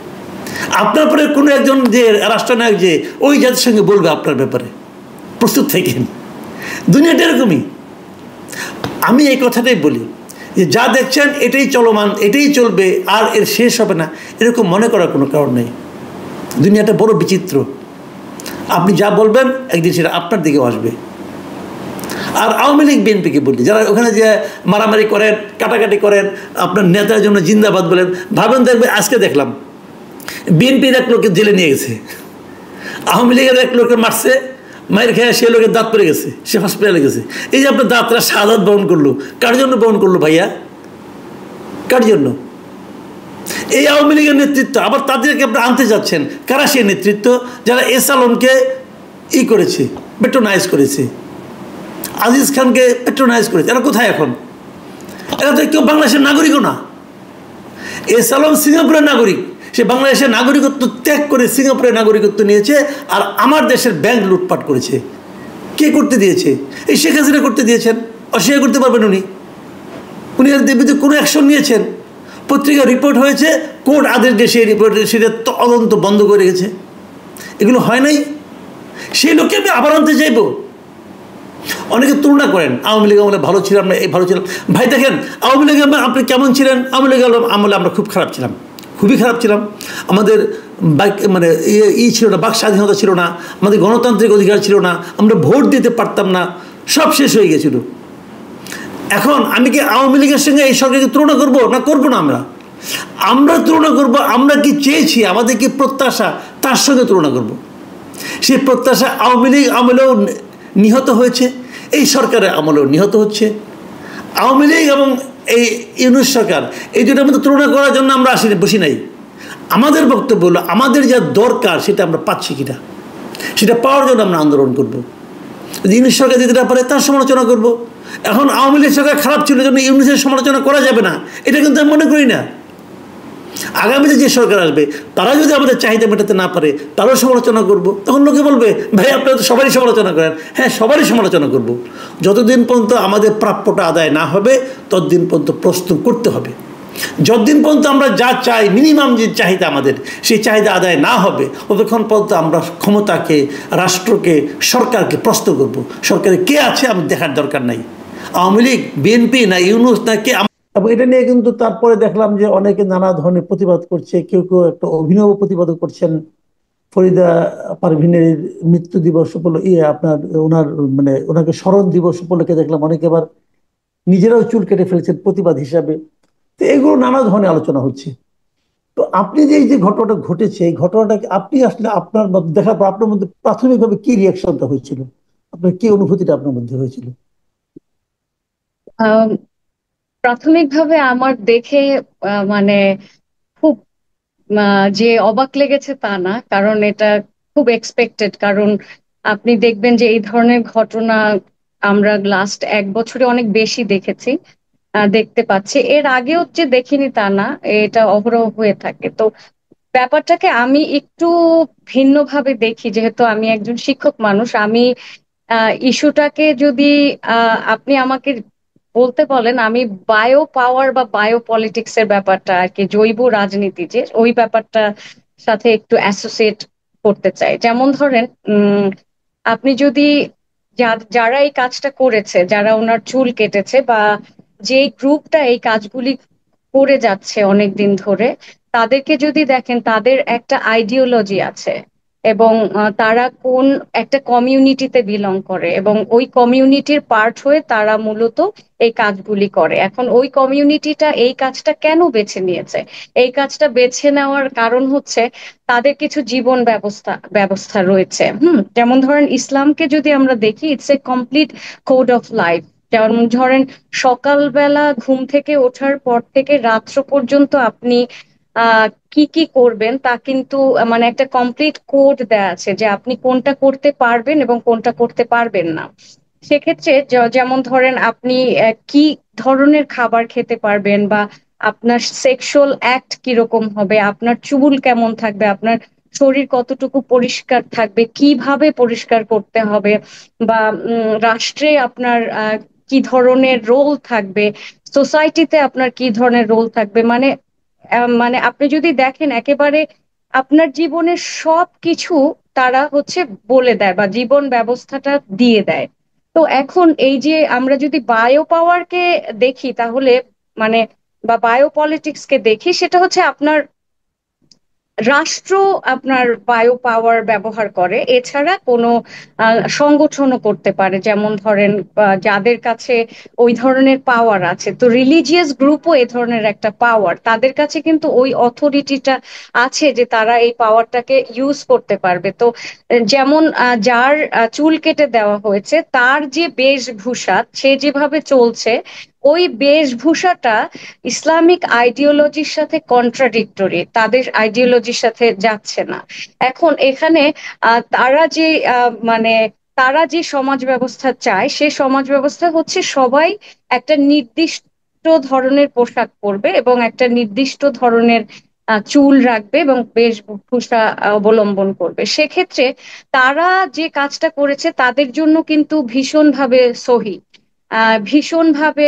আপনার পরে কোনো একজন যে রাষ্ট্রনায়ক যে ওই জাতির সঙ্গে বলবে আপনার ব্যাপারে, প্রস্তুত থাকেন। দুনিয়াটা এরকমই। আমি এই কথাটাই বলি যে যা দেখছেন এটাই চলমান, এটাই চলবে, আর এর শেষ হবে না, এরকম মনে করার কোনো কারণ নেই। দুনিয়াটা বড় বিচিত্র। আপনি যা বলবেন একদিন সেটা আপনার দিকেও আসবে। আর আওয়ামী লীগ বিএনপিকে বলি, যারা ওখানে যে মারামারি করেন, কাটাকাটি করেন, আপনার নেতার জন্য জিন্দাবাদ বলেন, ভাবেন দেখবে আজকে দেখলাম বিএনপির এক লোককে জেলে নিয়ে গেছে, আওয়ামী লীগের এক লোককে মারছে, মায়ের খেয়ে সে লোকের দাঁত পড়ে গেছে, সে হসপিটালে গেছে। এই যে আপনার দাঁতরা শাহাদাত বহন করলো, কার জন্য বহন করলো ভাইয়া? কার জন্য? এই আওয়ামী লীগের নেতৃত্ব। আবার তাদেরকে আপনি আনতে যাচ্ছেন, কারা সেই নেতৃত্ব? যারা এস আলমকে করেছে, পেট্রোনাইজ করেছে, আজিজ খানকে পেট্রোনাইজ করেছে। এরা কোথায় এখন? এরা তো কেউ বাংলাদেশের নাগরিকও না। এস আলম সিঙ্গাপুরের নাগরিক, সে বাংলাদেশের নাগরিকত্ব ত্যাগ করে সিঙ্গাপুরের নাগরিকত্ব নিয়েছে, আর আমার দেশের ব্যাংক লুটপাট করেছে। কে করতে দিয়েছে? এই শেখ হাসিনা করতে দিয়েছেন। অস্বীকার করতে পারবেন উনি? উনি এর বিরুদ্ধে কোনো অ্যাকশন নিয়েছেন? পত্রিকা রিপোর্ট হয়েছে, কোর্ট আদেশ দিয়ে সেই রিপোর্ট সেটা তদন্ত বন্ধ করে গেছে। এগুলো হয় নাই। সেই লোককে আমি আবার আনতে চাইব। অনেকে তুলনা করেন, আওয়ামী লীগ আমলে ভালো ছিলাম না, এই ভালো ছিলাম। ভাই দেখেন, আওয়ামী লীগ আপনি কেমন ছিলেন? আওয়ামী লীগ আমলে আমরা খুব খারাপ ছিলাম, খুবই খারাপ ছিলাম। আমাদের মানে ছিল না, বাক স্বাধীনতা ছিল না, আমাদের গণতান্ত্রিক অধিকার ছিল না, আমরা ভোট দিতে পারতাম না, সব শেষ হয়ে গেছিল। এখন আমি কি আওয়ামী লীগের সঙ্গে এই সরকারকে তুলনা করবো না? করবো না। আমরা তুলনা করব, আমরা কি চেয়েছি, আমাদের কি প্রত্যাশা, তার সঙ্গে তুলনা করব। সেই প্রত্যাশা আওয়ামী লীগ আমলেও নিহত হয়েছে, এই সরকারের আমলেও নিহত হচ্ছে। আওয়ামী লীগ এবং এই ইউনূস সরকার, এই দুটোর মধ্যে তুলনা করার জন্য আমরা বসি নাই। আমাদের বক্তব্য হলো আমাদের যা দরকার সেটা আমরা পাচ্ছি কিনা, সেটা পাওয়ার জন্য আমরা আন্দোলন করব। যদি ইউনূস সরকার দিতে না পারে তার সমালোচনা করব। এখন আওয়ামী লীগ সরকার খারাপ ছিল জন্য ইউনূসের সমালোচনা করা যাবে না, এটা কিন্তু আমি মনে করি না। আগামীতে যে সরকার আসবে তারা যদি আমাদের চাহিদা মেটাতে না পারে তারও সমালোচনা করব। তখন লোকে বলবে ভাই আপনারা তো সবারই সমালোচনা করেন। হ্যাঁ, সবারই সমালোচনা করব। যতদিন পর্যন্ত আমাদের প্রাপ্যটা আদায় না হবে ততদিন পর্যন্ত প্রশ্ন করতে হবে। যতদিন পর্যন্ত আমরা যা চাই, মিনিমাম যে চাহিদা আমাদের, সেই চাহিদা আদায় না হবে ততক্ষণ পর্যন্ত আমরা ক্ষমতাকে, রাষ্ট্রকে, সরকারকে প্রশ্ন করব। সরকারে কে আছে আমি দেখার দরকার নাই, আওয়ামী লীগ, বিএনপি না ইউনূস না কে। এবং এটা নিয়ে কিন্তু তারপরে দেখলাম যে অনেকে নানা ধরনের প্রতিবাদ করছে, কেউ কেউ একটা অভিনব প্রতিবাদ করছেন। ফরিদা পারভিনের মৃত্যু দিবস উপলক্ষে আপনার ওনার মানে ওনাকে স্মরণ দিবস উপলক্ষে দেখলাম অনেকে আবার নিজেরাও চুল কেটে ফেলছেন প্রতিবাদ হিসাবে। তো এগুলো নানা ধরনের আলোচনা হচ্ছে। তো আপনি যে এই যে ঘটনাটা ঘটেছে, এই ঘটনাটাকে আপনি আসলে আপনার দেখার পর আপনার মধ্যে প্রাথমিকভাবে কি রিয়াকশনটা হয়েছিল, আপনার কি অনুভূতিটা আপনার মধ্যে হয়েছিল? প্রাথমিকভাবে আমার দেখে মানে খুব যে অবাক লেগেছে তা না, কারণ এটা খুব এক্সপেক্টেড। কারণ আপনি দেখবেন যে এই ধরনের ঘটনা আমরা লাস্ট 1 বছরে অনেক বেশি দেখেছি, দেখতে পাচ্ছি। এর আগেও যে দেখিনি তা না, এটা অহরহ হয়ে থাকে। তো ব্যাপারটাকে আমি একটু ভিন্নভাবে দেখি, যেহেতু আমি একজন শিক্ষক মানুষ। আমি ইস্যুটাকে যদি আপনি আমাকে বলতে বলেন, আমি বায়ো পাওয়ার বা বায়ো পলিটিক্স এর ব্যাপারটা আর কি, জৈব রাজনীতি যে ওই ব্যাপারটা সাথে একটু অ্যাসোসিয়েট করতে চাই। যেমন ধরেন আপনি যদি যারা এই কাজটা করেছে, যারা ওনার চুল কেটেছে, বা যেই গ্রুপটা এই কাজগুলি করে যাচ্ছে অনেক দিন ধরে, তাদেরকে যদি দেখেন, তাদের একটা আইডিওলজি আছে। এবং তারা কোন একটা কমিউনিটিতে বিলং করে এবং ওই কমিউনিটির পার্ট হয়ে তারা মূলত এই কাজগুলি করে। এখন ওই কমিউনিটিটা এই কাজটা কেন বেছে নিয়েছে? এই কাজটা বেছে নেওয়ার কারণ হচ্ছে তাদের কিছু জীবন ব্যবস্থা রয়েছে। যেমন ধরেন ইসলামকে যদি আমরা দেখি, it's a complete code of life. যেমন ধরেন সকালবেলা ঘুম থেকে ওঠার পর থেকে রাত্র পর্যন্ত আপনি কি কি করবেন তা কিন্তু মানে একটা কমপ্লিট কোড দেয়া আছে যে আপনি কোনটা করতে পারবেন এবং কোনটা করতে পারবেন না। সেক্ষেত্রে যেমন ধরেন আপনি কি ধরনের খাবার খেতে পারবেন, বা আপনার সেক্সুয়াল অ্যাক্ট কিরকম হবে, আপনার চুল কেমন থাকবে, আপনার শরীর কতটুকু পরিষ্কার থাকবে, কিভাবে পরিষ্কার করতে হবে, বা রাষ্ট্রে আপনার কি ধরনের রোল থাকবে, সোসাইটিতে আপনার কি ধরনের রোল থাকবে, মানে আপনি যদি দেখেন একেবারে আপনার জীবনের সব কিছু তারা হচ্ছে বলে দেয় বা জীবন ব্যবস্থাটা দিয়ে দেয়। তো এখন এই যে আমরা যদি বায়ো পাওয়ারকে দেখি তাহলে মানে বা বায়ো পলিটিক্স কে দেখি, সেটা হচ্ছে আপনার রাষ্ট্র আপনার বায়ো পাওয়ার ব্যবহার করে, এছাড়া কোনো সংগঠনও করতে পারে। যেমন ধরেন যাদের কাছে ওই ধরনের পাওয়ার আছে, তো রিলিজিয়াস গ্রুপও এ ধরনের একটা পাওয়ার, তাদের কাছে কিন্তু ওই অথরিটিটা আছে যে তারা এই পাওয়ারটাকে ইউজ করতে পারবে। তো যেমন যার চুল কেটে দেওয়া হয়েছে তার যে বেশভূষা, সে যেভাবে চলছে, ওই বেশভূষাটা ইসলামিক আইডিওলজির সাথে কন্ট্রাডিক্টরি, তাদের আইডিওলজির সাথে যাচ্ছে না। এখন এখানে তারা যে মানে তারা যে সমাজ ব্যবস্থা চায়, সে সমাজ ব্যবস্থা হচ্ছে সবাই একটা নির্দিষ্ট ধরনের পোশাক পরবে এবং একটা নির্দিষ্ট ধরনের চুল রাখবে এবং বেশভূষা অবলম্বন করবে। সেক্ষেত্রে তারা যে কাজটা করেছে তাদের জন্য কিন্তু ভীষণভাবে সহি, ভীষণভাবে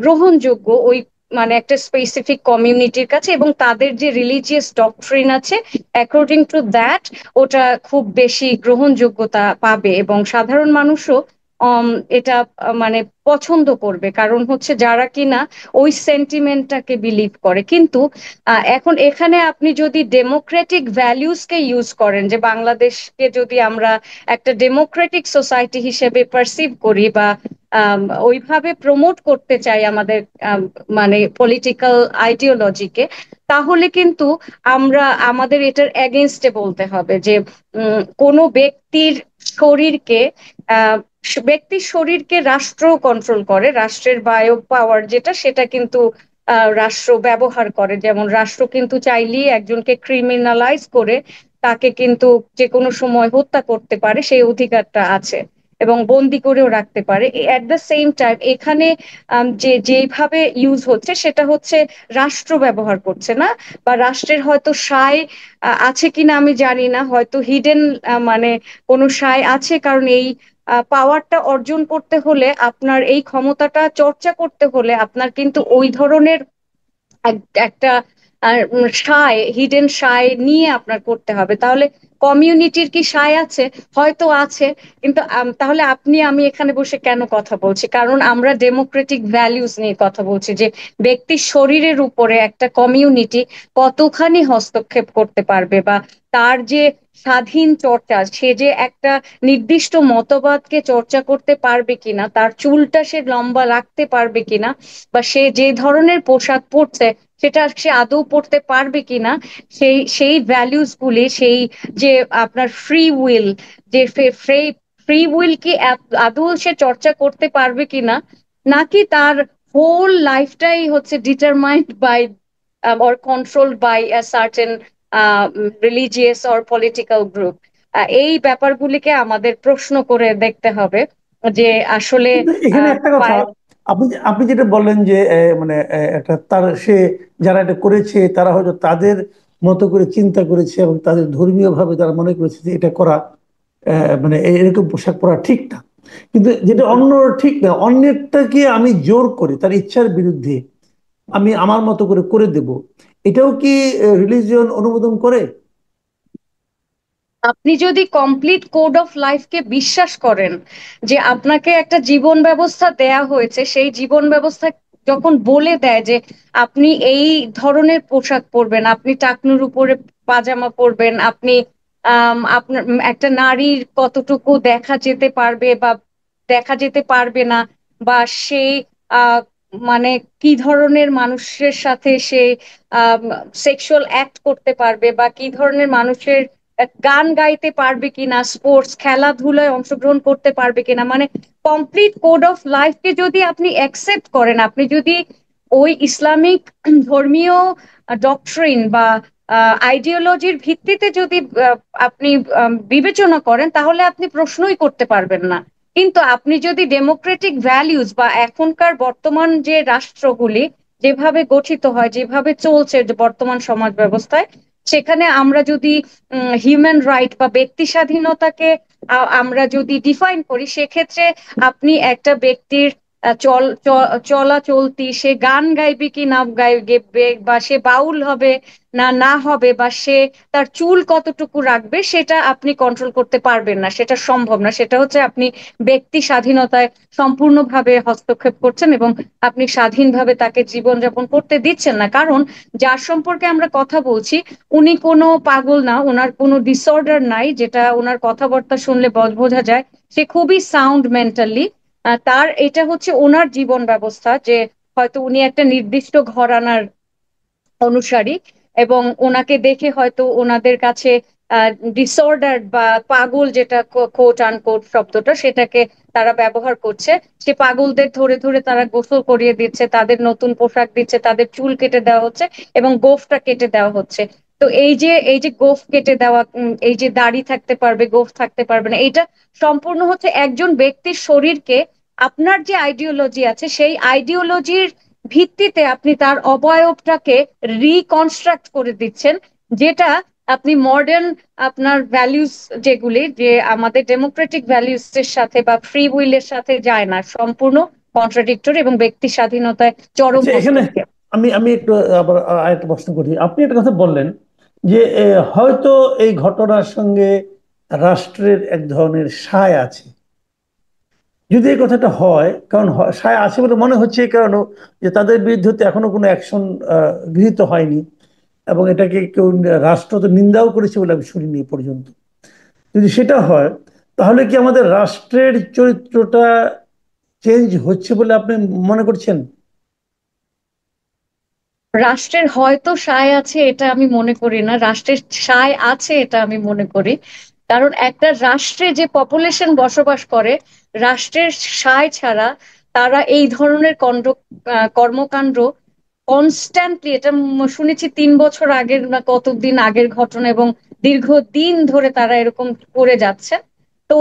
গ্রহণযোগ্য ওই মানে একটা স্পেসিফিক কমিউনিটির কাছে, এবং তাদের যে রিলিজিয়াস ডক্ট্রিন আছে অ্যাকর্ডিং টু দ্যাট ওটা খুব বেশি গ্রহণযোগ্যতা পাবে এবং সাধারণ মানুষও এটা মানে পছন্দ করবে, কারণ হচ্ছে যারা কিনা ওই সেন্টিমেন্টটাকে বিলিভ করে। কিন্তু এখন এখানে আপনি যদি ডেমোক্রেটিক ভ্যালিউসকে ইউজ করেন, যে বাংলাদেশকে যদি আমরা একটা ডেমোক্রেটিক সোসাইটি হিসেবে পারসিভ করি বা ওইভাবে প্রমোট করতে চাই আমাদের মানে পলিটিক্যাল আইডিওলজিকে, তাহলে কিন্তু আমরা আমাদের এটার এগেনস্টে বলতে হবে যে কোনো শরীরকে আহ ব্যক্তির শরীরকে রাষ্ট্র কন্ট্রোল করে, রাষ্ট্রের বায়ো পাওয়ার যেটা সেটা কিন্তু রাষ্ট্র ব্যবহার করে। যেমন রাষ্ট্র কিন্তু চাইলেই একজনকে ক্রিমিনালাইজ করে তাকে কিন্তু যে কোনো সময় হত্যা করতে পারে, সেই অধিকারটা আছে, এবং বন্দি করেও রাখতে পারে। এট দ্য সেম টাইম এখানে যেভাবে ইউজ হচ্ছে সেটা হচ্ছে রাষ্ট্র ব্যবহার করছে না, বা রাষ্ট্রের হয়তো সায় আছে কিনা আমি জানি না, হয়তো হিডেন মানে কোনো সায় আছে, কারণ এই পাওয়ারটা অর্জন করতে হলে, আপনার এই ক্ষমতাটা চর্চা করতে হলে আপনার কিন্তু ওই ধরনের একটা সায়, হিডেন সায় নিয়ে আপনার করতে হবে। তাহলে কমিউনিটির কি সায় আছে? হয়তো আছে, কিন্তু তাহলে আপনি আমি এখানে বসে কেন কথা বলছি? কারণ আমরা ডেমোক্রেটিক ভ্যালিউস নিয়ে কথা বলছি, যে ব্যক্তির শরীরের উপরে একটা কমিউনিটি কতখানি হস্তক্ষেপ করতে পারবে, বা তার যে স্বাধীন চর্চা, সে যে একটা নির্দিষ্ট মতবাদকে চর্চা করতে পারবে কিনা, তার চুলটা সে লম্বা রাখতে পারবে কিনা, বা সে যে ধরনের পোশাক পরছে সেটা সে আদৌ পড়তে পারবে কিনা, সেই সেই ভ্যালিউস গুলি, সেই যে আপনার ফ্রি উইল, যে ফ্রি ফ্রি উইল কি আদৌ সে চর্চা করতে পারবে কিনা, নাকি তার হোল লাইফটাই হচ্ছে determined by or controlled by a certain religious or political group। এই ব্যাপারগুলিকে আমাদের প্রশ্ন করে দেখতে হবে যে আসলে কিন্তু এখানে একটা কথা, আপনি আপনি যেটা বললেন যে মানে একটা তার সে যারা এটা করেছে তারা হয়তো তাদের মতো করে চিন্তা করেছে এবং তাদের ধর্মীয় ভাবে তারা মনে করেছে যে এটা করা মানে এরকম পোশাক পরা ঠিক না। কিন্তু যেটা অন্য ঠিক না, অন্যেরটাকে আমি জোর করে তার ইচ্ছার বিরুদ্ধে আমি আমার মতো করে করে দেব, এটাও কি রিলিজিয়ন অনুমোদন করে? আপনি যদি কমপ্লিট কোড অফ লাইফকে বিশ্বাস করেন, যে আপনাকে একটা জীবন ব্যবস্থা দেয়া হয়েছে, সেই জীবন ব্যবস্থা যখন বলে দেয় যে আপনি এই ধরনের পোশাক পরবেন, আপনি টাকনুর উপরে পাজামা পরবেন, আপনি আপনার একটা নারীর কতটুকু দেখা যেতে পারবে বা দেখা যেতে পারবে না, বা সে আহ, মানে কি ধরনের মানুষের সাথে সে সেক্সুয়াল অ্যাক্ট করতে পারবে, বা কি ধরনের মানুষের গান গাইতে পারবে কিনা, স্পোর্টস খেলাধুলায় অংশগ্রহণ করতে পারবে কিনা, মানে কমপ্লিট কোড অফ লাইফকে যদি আপনি অ্যাকসেপ্ট করেন, আপনি যদি ওই ইসলামিক ধর্মীয় ডক্ট্রিন বা আইডিওলজির ভিত্তিতে যদি আপনি বিবেচনা করেন, তাহলে আপনি প্রশ্নই করতে পারবেন না। কিন্তু আপনি যদি ডেমোক্রেটিক ভ্যালিউজ বা এখনকার বর্তমান যে রাষ্ট্রগুলি যেভাবে গঠিত হয়, যেভাবে চলছে যে বর্তমান সমাজ ব্যবস্থায়, সেখানে আমরা যদি হিউম্যান রাইট বা ব্যক্তি স্বাধীনতাকে আমরা যদি ডিফাইন করি, সেক্ষেত্রে আপনি একটা ব্যক্তির চলা চলতি, সে গান গাইবে কি না গাইবে, বা সে বাউল হবে না না হবে, বা সে তার চুল কতটুকু রাখবে, সেটা আপনি কন্ট্রোল করতে পারবেন না, সেটা সম্ভব না। সেটা হচ্ছে আপনি ব্যক্তি স্বাধীনতায় সম্পূর্ণভাবে হস্তক্ষেপ করছেন এবং আপনি স্বাধীনভাবে তাকে জীবনযাপন করতে দিচ্ছেন না। কারণ যার সম্পর্কে আমরা কথা বলছি, উনি কোনো পাগল না, ওনার কোনো ডিসঅর্ডার নাই, যেটা ওনার কথাবার্তা শুনলে বোঝা যায় সে খুবই সাউন্ড মেন্টালি। তার এটা হচ্ছে ওনার জীবন ব্যবস্থা, যে হয়তো উনি একটা নির্দিষ্ট ঘরানার অনুসারী, এবং ওনাকে দেখে হয়তো ওনাদের কাছে ডিসঅর্ডার বা পাগল, যেটা কোট আনকোট শব্দটা, সেটাকে তারা ব্যবহার করছে। সে পাগলদের ধরে ধরে তারা গোসল করিয়ে দিচ্ছে, তাদের নতুন পোশাক দিচ্ছে, তাদের চুল কেটে দেওয়া হচ্ছে এবং গোফটা কেটে দেওয়া হচ্ছে। তো এই যে গোফ কেটে দেওয়া, এই যে দাড়ি থাকতে পারবে গোফ থাকতে পারবে না, এটা সম্পূর্ণ হচ্ছে একজন ব্যক্তির শরীরকে আপনার যে আইডিওলজি আছে সেই আইডিওলজির ভিত্তিতে আপনি তার অবয়বটাকে রিকনস্ট্রাক্ট করে দিচ্ছেন, যেটা আপনি মডার্ন আপনার ভ্যালিউস যেগুলি, যে আমাদের ডেমোক্রেটিক ভ্যালিউস এর সাথে বা ফ্রি উইলের সাথে যায় না, সম্পূর্ণ কন্ট্রাডিক্টরি এবং ব্যক্তি স্বাধীনতায় চরম আচ্ছা, এখানে হস্তক্ষেপ। আমি আমি একটু আবার আরেকটা প্রশ্ন করি। আপনি একটা কথা বললেন যে হয়তো এই ঘটনার সঙ্গে রাষ্ট্রের এক ধরনের সায় আছে। যদি এই কথাটা হয়, কারণ সায় আছে বলে মনে হচ্ছে এই কারণে যে তাদের বিরুদ্ধে তো এখনো কোনো অ্যাকশন গৃহীত হয়নি, এবং এটাকে কেউ রাষ্ট্র তো নিন্দাও করেছে বলে আমি শুনিনি এ পর্যন্ত। যদি সেটা হয়, তাহলে কি আমাদের রাষ্ট্রের চরিত্রটা চেঞ্জ হচ্ছে বলে আপনি মনে করছেন? রাষ্ট্রের হয়তো সায় আছে এটা আমি মনে করি না, রাষ্ট্রের সায় আছে এটা আমি মনে করি। কারণ একটা রাষ্ট্রে যে পপুলেশন বসবাস করে, রাষ্ট্রের সায় ছাড়া তারা এই ধরনের কর্মকাণ্ড কনস্ট্যান্টলি, এটা শুনেছি 3 বছর আগের না কতদিন আগের ঘটনা, এবং দীর্ঘদিন ধরে তারা এরকম করে যাচ্ছে। তো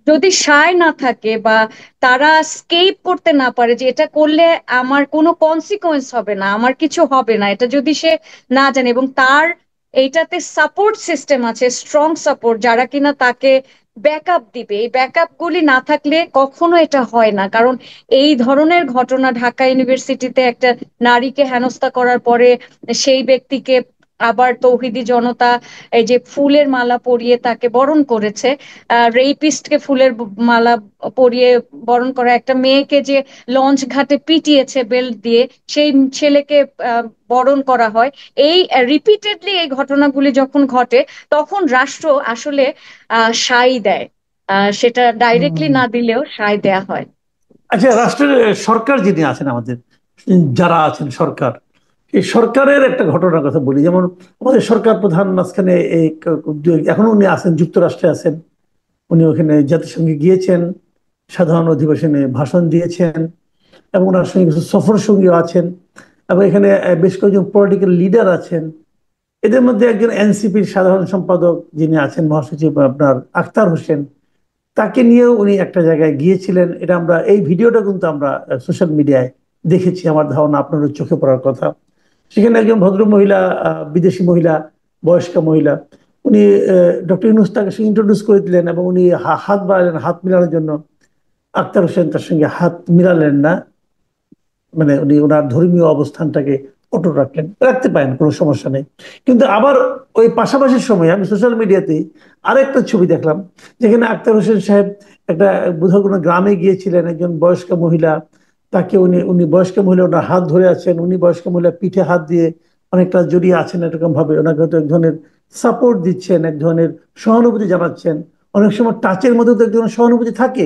যদি সায় না থাকে বা তারা স্কেপ করতে না পারে যে এটা করলে আমার কোনো কনসিকোয়েন্স হবে না, আমার কিছু হবে না, এটা যদি সে না জানে, এবং তার এইটাতে সাপোর্ট সিস্টেম আছে, স্ট্রং সাপোর্ট, যারা কিনা তাকে ব্যাকআপ দিবে, এই ব্যাকআপ গুলি না থাকলে কখনো এটা হয় না। কারণ এই ধরনের ঘটনা, ঢাকা ইউনিভার্সিটিতে একটা নারীকে হেনস্থা করার পরে সেই ব্যক্তিকে আবার তৌহিদি জনতা এই যে ফুলের মালা পরিয়ে তাকে বরণ করেছে, রেপিস্টকে ফুলের মালা পরিয়ে বরণ করা, একটা মেয়েকে যে লঞ্চ ঘাটে পিটিয়েছে বেল্ট দিয়ে, সেই ছেলেকে বরণ করা হয়। এই রিপিটেডলি এই ঘটনাগুলি যখন ঘটে, তখন রাষ্ট্র আসলে সায় দেয়, সেটা ডাইরেক্টলি হুম। না দিলেও সায় দেয়া হয়। আচ্ছা, রাষ্ট্রের সরকার যিনি আছেন আমাদের, যারা আছেন সরকার, এই সরকারের একটা ঘটনার কথা বলি। যেমন আমাদের সরকার প্রধান মাঝখানে এই এখনো উনি আছেন, যুক্তরাষ্ট্রে আছেন। উনি ওখানে জাতিসংঘে গিয়েছেন, সাধারণ অধিবেশনে ভাষণ দিয়েছেন, এবং ওনার সঙ্গে কিছু সফর সঙ্গীও আছেন, এবং এখানে বেশ কয়েকজন পলিটিক্যাল লিডার আছেন। এদের মধ্যে একজন এনসিপির সাধারণ সম্পাদক যিনি আছেন, মহাসচিব আপনার আখতার হোসেন, তাকে নিয়েও উনি একটা জায়গায় গিয়েছিলেন। এটা আমরা এই ভিডিওটা কিন্তু আমরা সোশ্যাল মিডিয়ায় দেখেছি, আমার ধারণা আপনারও চোখে পড়ার কথা। সেখানে একজন ভদ্র মহিলা, বিদেশি মহিলা, বয়স্কা মহিলা, উনি ডক্টর ইউনূস তাকে ইন্ট্রোডিউস করে দিলেন, এবং উনি হাত বাড়ালেন হাত মিলানোর জন্য। আখতার হোসেন তার সঙ্গে হাত মিলালেন না, মানে উনি ওনার ধর্মীয় অবস্থানটাকে অটুট রাখলেন, রাখতে পারেন, কোনো সমস্যা নেই। কিন্তু আবার ওই পাশাপাশি সময়ে আমি সোশ্যাল মিডিয়াতে আরেকটা ছবি দেখলাম, যেখানে আখতার হোসেন সাহেব একটা বোধহয় কোনো গ্রামে গিয়েছিলেন, একজন বয়স্ক মহিলা, তাকে উনি উনি বয়স্ক মহিলা ওনার হাত ধরে আছেন, উনি বয়স্ক মহিলা পিঠে হাত দিয়ে অনেকটা জড়িয়ে আছেন এরকম ভাবে, ওনাকে হয়তো এক ধরনের সাপোর্ট দিচ্ছেন, এক ধরনের সহানুভূতি জানাচ্ছেন। অনেক সময় টাচের মধ্যে তো এক ধরনের সহানুভূতি থাকে,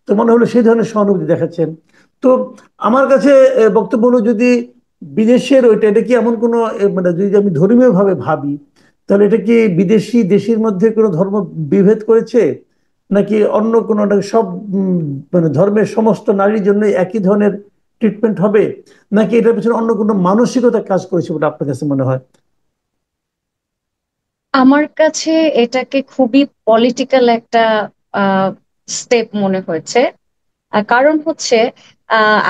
তো মনে হলো সেই ধরনের সহানুভূতি দেখাচ্ছেন। তো আমার কাছে বক্তব্য হলো, যদি বিদেশের ওইটা, এটা কি এমন কোনো মানে যদি আমি ধর্মীয় ভাবে ভাবি, তাহলে এটা কি বিদেশি দেশের মধ্যে কোনো ধর্ম বিভেদ করেছে, নাকি অন্য কোনো, নাকি সব মানে ধর্মের সমস্ত নারীর জন্য একই ধরনের ট্রিটমেন্ট হবে, নাকি এটার পিছনে অন্য কোনো মানসিকতা কাজ করেছে বলে আপনার কাছে মনে হয়? আমার কাছে এটাকে খুবই পলিটিক্যাল একটা স্টেপ মনে হয়েছে। কারণ হচ্ছে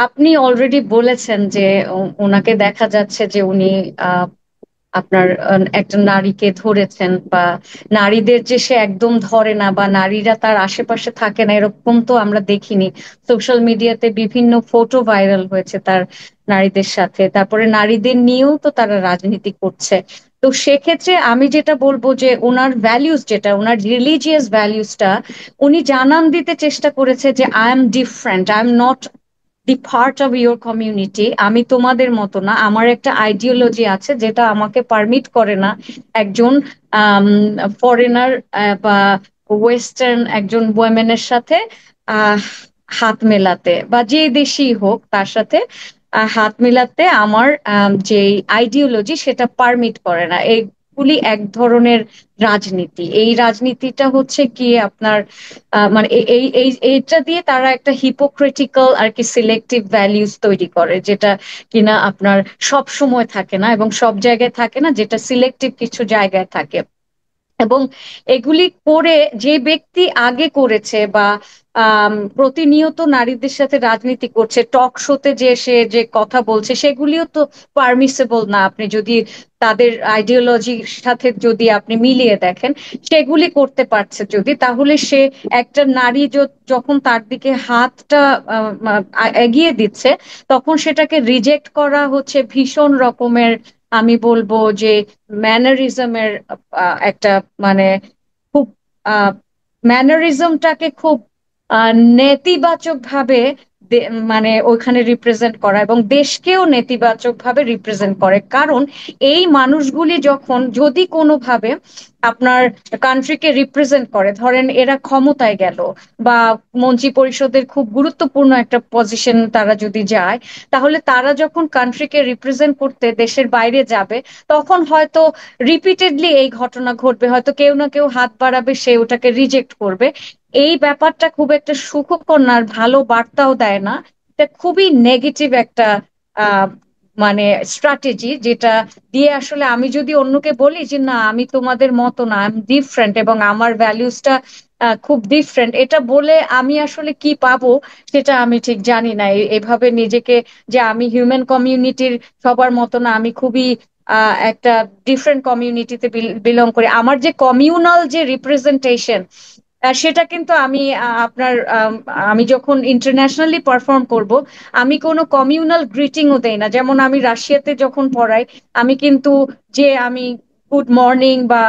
আপনি অলরেডি বলেছেন যে ওনাকে দেখা যাচ্ছে যে উনি আপনার একটা নারীকে ধরেছেন, বা নারীদের যে সে একদম ধরে না বা নারীরা তার আশেপাশে থাকে না এরকম তো আমরা দেখিনি। সোশ্যাল মিডিয়াতে বিভিন্ন ফটো ভাইরাল হয়েছে তার নারীদের সাথে, তারপরে নারীদের নিয়েও তো তারা রাজনীতি করছে। তো সেক্ষেত্রে আমি যেটা বলবো যে ওনার ভ্যালিউস, যেটা ওনার রিলিজিয়াস ভ্যালিউসটা উনি জানান দিতে চেষ্টা করেছে যে I am different, I am not the part of your community, আমি তোমাদের মতো না, আমার একটা আইডিওলজি আছে যেটা আমাকে পারমিট করে না একজন ফরেনার বা ওয়েস্টার্ন একজন ওয়েমেনের সাথে আহ হাত মেলাতে, বা যে দেশই হোক তার সাথে হাত মেলাতে আমার যে আইডিওলজি সেটা পারমিট করে না। এগুলি এক ধরনের রাজনীতি। এই রাজনীতিটা হচ্ছে কি আপনার মানে এই এই এইটা দিয়ে তারা একটা হিপোক্রিটিক্যাল আর কি সিলেক্টিভ ভ্যালিউস তৈরি করে, যেটা কিনা আপনার সব সময় থাকে না এবং সব জায়গায় থাকে না, যেটা সিলেক্টিভ কিছু জায়গায় থাকে। এবং এগুলি করে যে ব্যক্তি আগে করেছে বা প্রতিনিয়ত নারীদের সাথে রাজনীতি করছে, টক শোতে যে সে যে কথা বলছে, সেগুলিও তো পারমিসেবল না। আপনি যদি তাদের আইডিওলজির সাথে যদি আপনি মিলিয়ে দেখেন, সেগুলি করতে পারছে যদি, তাহলে সে একটা নারী যখন তার দিকে হাতটা এগিয়ে দিচ্ছে, তখন সেটাকে রিজেক্ট করা হচ্ছে ভীষণ রকমের, আমি বলবো যে ম্যানারিজমের একটা মানে খুব ম্যানারিজমটাকে খুব নেতিবাচক ভাবে মানে ওইখানে রিপ্রেজেন্ট করা, এবং দেশকেও নেতিবাচক ভাবে রিপ্রেজেন্ট করে। কারণ এই মানুষগুলি যখন যদি কোনোভাবে আপনার কান্ট্রিকে রিপ্রেজেন্ট করে, ধরেন এরা ক্ষমতায় গেল বা মন্ত্রী পরিষদের খুব গুরুত্বপূর্ণ একটা পজিশন তারা যদি যায়, তাহলে তারা যখন কান্ট্রিকে রিপ্রেজেন্ট করতে দেশের বাইরে যাবে, তখন হয়তো রিপিটেডলি এই ঘটনা ঘটবে, হয়তো কেউ না কেউ হাত বাড়াবে, সে ওটাকে রিজেক্ট করবে। এই ব্যাপারটা খুব একটা সুখকর না, আর ভালো বার্তাও দেয় না। এটা খুবই নেগেটিভ একটা আহ মানে স্ট্র্যাটেজি, যেটা দিয়ে আসলে আমি যদি অন্যকে বলি যে না আমি তোমাদের মতো না, আমি ডিফারেন্ট এবং আমার ভ্যালিউসটা খুব ডিফারেন্ট, এটা বলে আমি আসলে কি পাবো সেটা আমি ঠিক জানি না। এভাবে নিজেকে যে আমি হিউম্যান কমিউনিটির সবার মতো না, আমি খুবই একটা ডিফারেন্ট কমিউনিটিতে বিলং করি, আমার যে কমিউনাল যে রিপ্রেজেন্টেশন সেটা কিন্তু আমি আপনার আমি যখন ইন্টারন্যাশনালি পারফর্ম করব, আমি কোনো কমিউনাল গ্রিটিংও দেই না। যেমন আমি রাশিয়াতে যখন পড়াই, আমি কিন্তু যে আমি গুড মর্নিং বা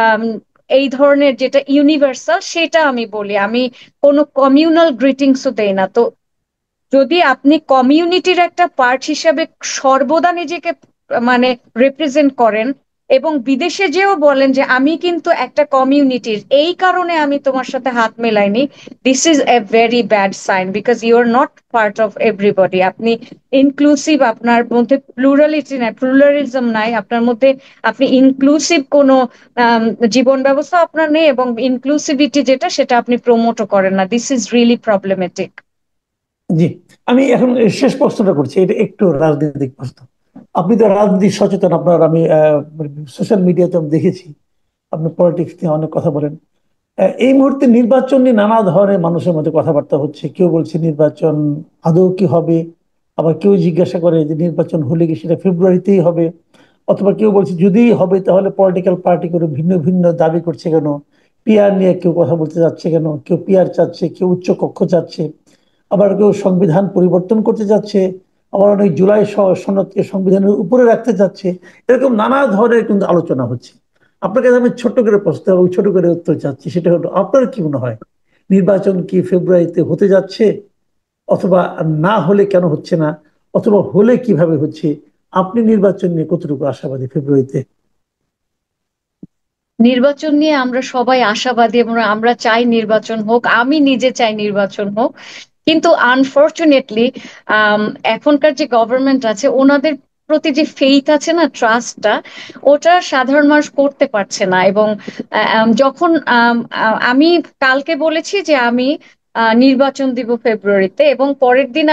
আম, এই ধরনের যেটা ইউনিভার্সাল সেটা আমি বলি, আমি কোনো কমিউনাল গ্রিটিংসও দেই না। তো যদি আপনি কমিউনিটির একটা পার্ট হিসাবে সর্বদা নিজেকে মানে রিপ্রেজেন্ট করেন এবং বিদেশে যেও বলেন যে আমি কিন্তু একটা কমিউনিটির, এই কারণে আমি তোমার সাথে হাত মেলাইনি, this is a very bad sign, because you are not part of everybody. আপনি ইনক্লুসিভ, আপনার মধ্যে প্লুরালিটি নাই, প্লুরালিজম নাই আপনার মধ্যে, আপনি ইনক্লুসিভ কোনো জীবন ব্যবস্থা আপনার নেই, এবং ইনক্লুসিভিটি যেটা সেটা আপনি প্রমোটও করেন না। This is really problematic. জি, আমি এখন শেষ প্রশ্নটা করছি, এটা একটু রাজনৈতিক প্রশ্ন। আপনি তো রাজনীতি সচেতন, আপনার আমি সোশ্যাল মিডিয়াতে আমি দেখেছি আপনি পলিটিক্স নিয়ে অনেক কথা বলেন। এই মুহূর্তে নির্বাচন নিয়ে নানা ধরনের মানুষের মধ্যে কথাবার্তা হচ্ছে। কেউ বলছে নির্বাচন আদৌ কি হবে, আবার কেউ জিজ্ঞাসা করে যে নির্বাচন হলে কি সেটা ফেব্রুয়ারিতেই হবে, অথবা কেউ বলছে যদি হবে তাহলে পলিটিক্যাল পার্টি করে ভিন্ন ভিন্ন দাবি করছে কেন, পিআর নিয়ে কেউ কথা বলতে যাচ্ছে কেন, কেউ পিআর চাচ্ছে, কেউ উচ্চ কক্ষ চাচ্ছে, আবার কেউ সংবিধান পরিবর্তন করতে যাচ্ছে, আবার অনেক জুলাই সনদকে সংবিধানের উপরে রাখতে যাচ্ছে। এরকম নানা ধরনের কিন্তু আলোচনা হচ্ছে। আপনার কাছে আমি ছোট্ট করে প্রশ্ন এবং ছোট করে উত্তর চাচ্ছি, সেটা হলো আপনার কি মনে হয়, নির্বাচন কি ফেব্রুয়ারিতে হতে যাচ্ছে, অথবা না হলে কেন হচ্ছে না, অথবা হলে কিভাবে হচ্ছে? আপনি নির্বাচন নিয়ে কতটুকু আশাবাদী ফেব্রুয়ারিতে? নির্বাচন নিয়ে আমরা সবাই আশাবাদী এবং আমরা চাই নির্বাচন হোক, আমি নিজে চাই নির্বাচন হোক, কিন্তু আনফরচুনেটলি এখনকার যে গভর্নমেন্ট আছে ওনাদের প্রতি যে ফেইথ আছে না, ট্রাস্টটা, ওটা সাধারণ মানুষ করতে পারছে না। এবং যখন আমি কালকে বলেছি যে আমি নির্বাচন দিব ফেব্রুয়ারিতে, এবং পরের দিন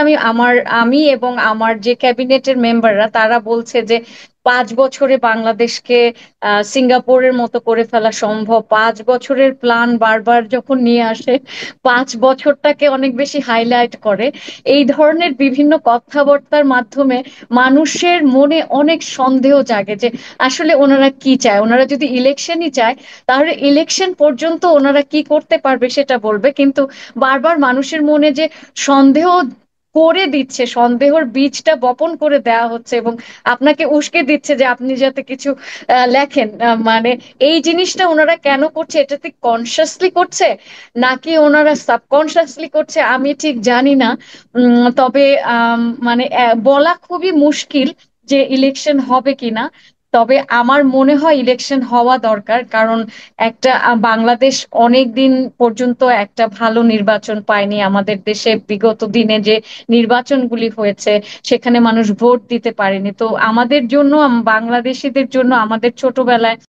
আমি এবং আমার যে ক্যাবিনেটের মেম্বাররা তারা বলছে যে 5 বছরে বাংলাদেশকে সিঙ্গাপুরের মতো করে ফেলা সম্ভব। 5 বছরের প্ল্যান বারবার যখন নিয়ে আসে, 5 বছরটাকে অনেক বেশি হাইলাইট করে। এই ধরনের বিভিন্ন কথাবার্তার মাধ্যমে মানুষের মনে অনেক সন্দেহ জাগে যে আসলে ওনারা কি চায়। ওনারা যদি ইলেকশনই চায় তাহলে ইলেকশন পর্যন্ত ওনারা কি করতে পারবে সেটা বলবে, কিন্তু বারবার মানুষের মনে যে সন্দেহ করে দিচ্ছে, সন্দেহের বীজটা বপন করে দেওয়া হচ্ছে এবং আপনাকে উস্কে দিচ্ছে যে আপনি যাতে কিছু লেখেন। মানে এই জিনিসটা ওনারা কেন করছে, এটাতে কনসিয়াসলি করছে নাকি ওনারা সাবকনসিয়াসলি করছে আমি ঠিক জানি না। তবে মানে বলা খুবই মুশকিল যে ইলেকশন হবে কিনা। তবে আমার মনে হয় ইলেকশন হওয়া দরকার, কারণ একটা বাংলাদেশ অনেক দিন পর্যন্ত একটা ভালো নির্বাচন পায়নি। আমাদের দেশে বিগত দিনে যে নির্বাচনগুলি হয়েছে সেখানে মানুষ ভোট দিতে পারেনি। তো আমাদের জন্য, বাংলাদেশিদের জন্য আমাদের ছোটবেলায়